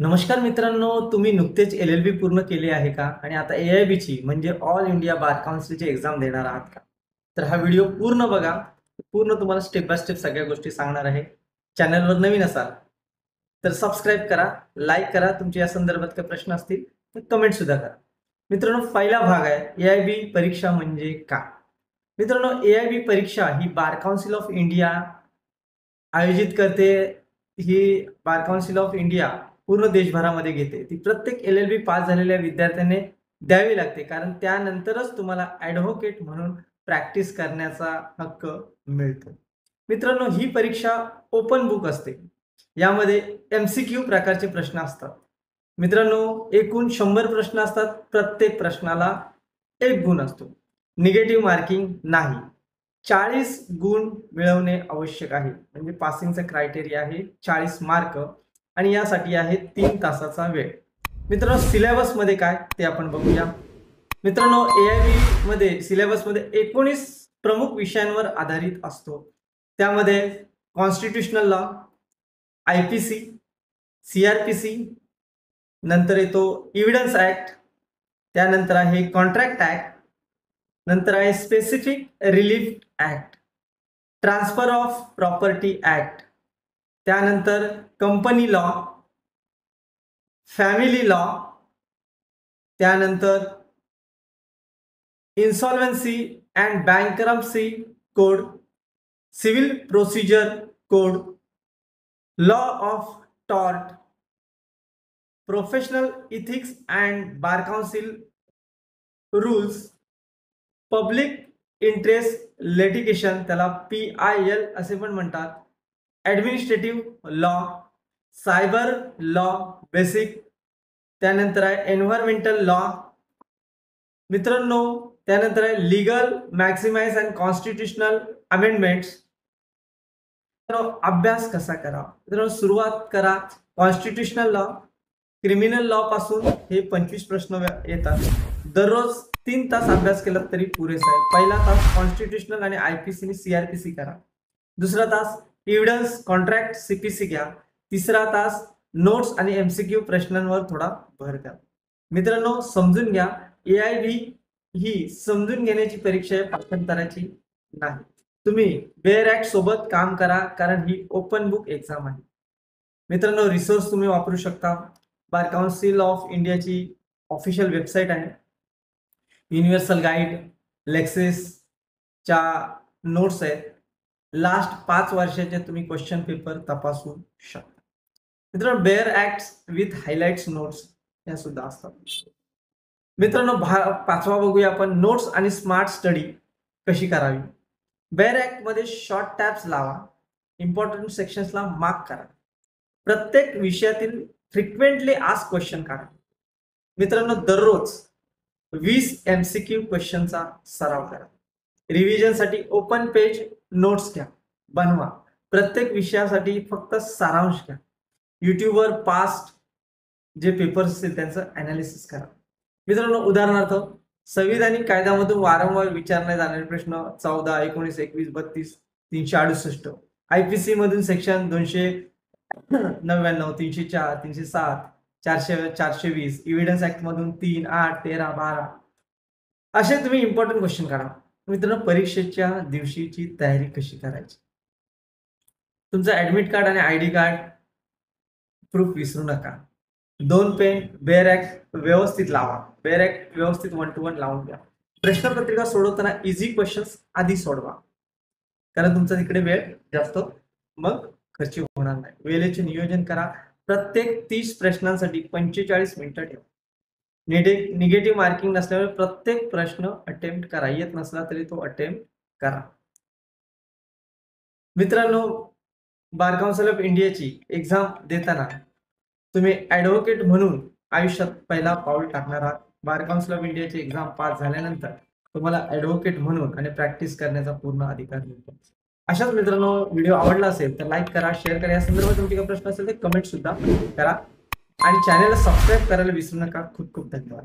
नमस्कार मित्रांनो, तुम्ही नुकतेच LLB पूर्ण केली आहे का? आणि आता AIB ची म्हणजे ऑल इंडिया बार काउन्सिलची एक्झाम देणार आहात का? तर हा व्हिडिओ पूर्ण बघा. पूर्ण तुम्हाला स्टेप बाय स्टेप सगळ्या गोष्टी सांगणार आहे. चॅनलवर नवीन असाल तर सबस्क्राईब करा, लाईक करा. तुमचे या संदर्भात काही प्रश्न असतील तर कमेंट सुद्धा करा. मित्रांनो, पहिला भाग आहे AIB परीक्षा म्हणजे का? मित्रांनो, AIB परीक्षा ही बार काउन्सिल ऑफ इंडिया आयोजित करते. ही बार काउन्सिल ऑफ इंडिया पूर्ण देशभरामध्ये घेते. ती प्रत्येक LLB पास झालेल्या विद्यार्थ्याने द्यावी लागते, कारण त्यानंतरच तुम्हाला ॲडव्होकेट म्हणून प्रॅक्टिस करण्याचा हक्क मिळतो. मित्रांनो, ही परीक्षा ओपन बुक असते. यामध्ये MCQ प्रकारचे प्रश्न असतात. मित्रांनो, एकूण 100 प्रश्न असतात. प्रत्येक प्रश्नाला 1 गुण असतो. निगेटिव्ह मार्किंग नाही. 40 गुण मिळवणे आवश्यक आहे. म्हणजे पासिंगचा क्रायटेरिया आहे 40 मार्क आणि यासाठी आहे 3 तासाचा वेळ. मित्रांनो, सिलेबस मध्ये काय ते आपण बघूया. मित्रांनो, AIB मध्ये सिलेबस मध्ये 19 प्रमुख विषयांवर आधारित असतो. त्यामध्ये कॉन्स्टिट्यूशनल लॉ, IPC, CRPC, नंतर येतो एव्हिडन्स ऍक्ट, त्यानंतर आहे कॉन्ट्रॅक्ट ऍक्ट, नंतर आहे specific relief act, transfer of property act, त्यानंतर कंपनी लॉ, फॅमिली लॉ, त्यानंतर insolvency and bankruptcy code, civil procedure code, law of tort, professional ethics and bar council rules, public interest litigation, त्याला PIL असे पण म्हणतात, administrative law, cyber law basic, त्यानंतर आहे environmental law. मित्रांनो, त्यानंतर आहे legal maximise and constitutional amendments. अभ्यास कसा करावा? मित्रांनो, सुरुवात करा कॉन्स्टिट्यूशनल लॉ, क्रिमिनल लॉ पासून हे 25 प्रश्न येतात. दररोज 3 तास अभ्यास केला तरी पुरेसा आहे. पहिला तास कॉन्स्टिट्यूशनल आणि IPC आणि CRPC करा. दुसरा तास एव्हिडन्स, कॉन्ट्रॅक्ट, CPC घ्या. तिसरा तास नोट्स आणि MCQ प्रश्नांवर थोडा भर द्या. मित्रांनो, समजून घ्या, AIB ही समजून घेण्याची परीक्षा आहे, पाठांतराची नाही. तुम्ही बेअर ऍक्ट सोबत काम करा, कारण ही ओपन बुक एक्झाम आहे. मित्रांनो, रिसोर्स तुम्ही वापरू शकता. बार काउन्सिल ऑफ इंडियाची ऑफिशियल वेबसाईट आहे. युनिव्हर्सल गाईड, लेक्सिसच्या नोट्स आहेत. लास्ट 5 वर्षाचे तुम्ही क्वेश्चन पेपर तपासू शकता. मित्रांनो, bare acts with highlights notes या सुद्धा असतात. मित्रांनो, पाचवा बघूया आपण, नोट्स आणि स्मार्ट स्टडी कशी करावी. बेअर ऍक्ट मध्ये शॉर्ट टॅब्स लावा, इम्पॉर्टंट सेक्शन्सला मार्क करा. प्रत्येक विषयातील फ्रिक्वेंटली आस्क क्वेश्चन काढा. मित्रांनो, दररोज 20 MCQ क्वेश्चनचा सराव करा. रिव्हिजनसाठी ओपन पेज नोट्स घ्या, बनवा. प्रत्येक विषयासाठी फक्त सारांश घ्या. युट्यूबवर पास्ट जे पेपर्स असतील त्यांचं अनालिसिस करा. मित्रांनो, उदाहरणार्थ संविधानिक कायद्यामधून वारंवार विचारण्यात जाणारे प्रश्न 14, 19, 21, 32, 368, IPC मधून सेक्शन 299, 304, 307, 400, 420, एव्हिडन्स ऍक्ट मधून 3, 8, 13, 12 असे तुम्ही इम्पॉर्टंट क्वेश्चन काढा. मित्रांनो, परीक्षेच्या दिवशीची तयारी कशी करायची? तुमचं ऍडमिट कार्ड आणि ID कार्ड प्रूफ विसरू नका. 2 पेन, बेअर ऍक्ट व्यवस्थित लावा. बेअर ऍक्ट व्यवस्थित 1 to 1 लावून द्या. प्रश्नपत्रिका सोडवताना इझी क्वेश्चन्स आधी सोडवा, कारण तुमचा तिकडे वेळ जास्त मग खर्च होणार नाही. वेळेचे नियोजन करा. प्रत्येक 30 प्रश्नांसाठी 45 मिनिटं ठेवा. निगेटिव्ह मार्किंग नसल्यामुळे प्रत्येक प्रश्न अटेम्प्ट करा. येत नसला तरी तो अटेम्प्ट करा. मित्रांनो, बार काउन्सिल ऑफ इंडियाची एक्झाम देताना तुम्ही ॲडव्होकेट म्हणून आयुष्यात पहिला पाऊल टाकणार आहात. बार काउन्सिल ऑफ इंडियाची एक्झाम पास झाल्यानंतर तुम्हाला ॲडव्होकेट म्हणून आणि प्रॅक्टिस करण्याचा पूर्ण अधिकार मिळतो. अशाच मित्रांनो, व्हिडिओ आवडला असेल तर लाईक करा, शेअर करा. या संदर्भात तुमचे काही प्रश्न असेल तर कमेंट सुद्धा करा आणि चॅनलला सबस्क्राईब करायला विसरू नका. खूप खूप धन्यवाद.